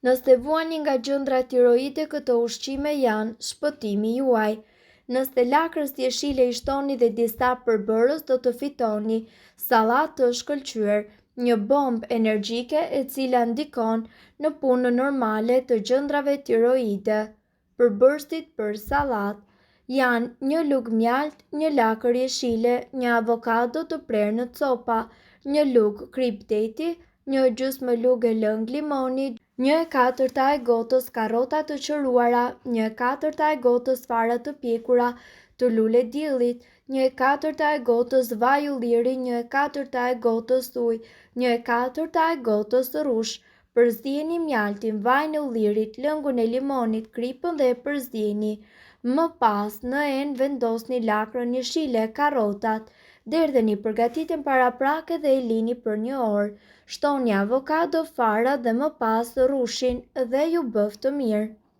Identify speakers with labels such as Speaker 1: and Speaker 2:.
Speaker 1: Nëse vuani nga gjëndra tiroide, këto ushqime janë shpëtimi juaj. Nëse lakrës jeshile i shtoni dhe disa përbërës, do të fitoni sallatë të shkëlqyer, një bombë energjike e cila ndikon në punën normale të gjëndrave tiroide. Përbërësit për sallatë janë një lugë mjalt, një lakër jeshile, një avokado të prerë në copa, një lugë kripteti, një gjysmë lugë e lëng limoni, 1/4 e gotës karrota të qëruara, 1/4 e gotës fara të pjekura të lule diellit, 1/4 e gotës vaj ulliri, 1/4 e gotës ujë, 1/4 e gotës rrush. Përzieni mjaltin, vajin e ullirit, lëngun e limonit, kripën dhe përzieni. Më pas në enë vendosni lakrën jeshile, karrotat, derdheni përgatiten paraprake dhe e lini për 1 orë. Shtoni avokado, fara dhe më pas rrushin dhe ju bëf të mirë.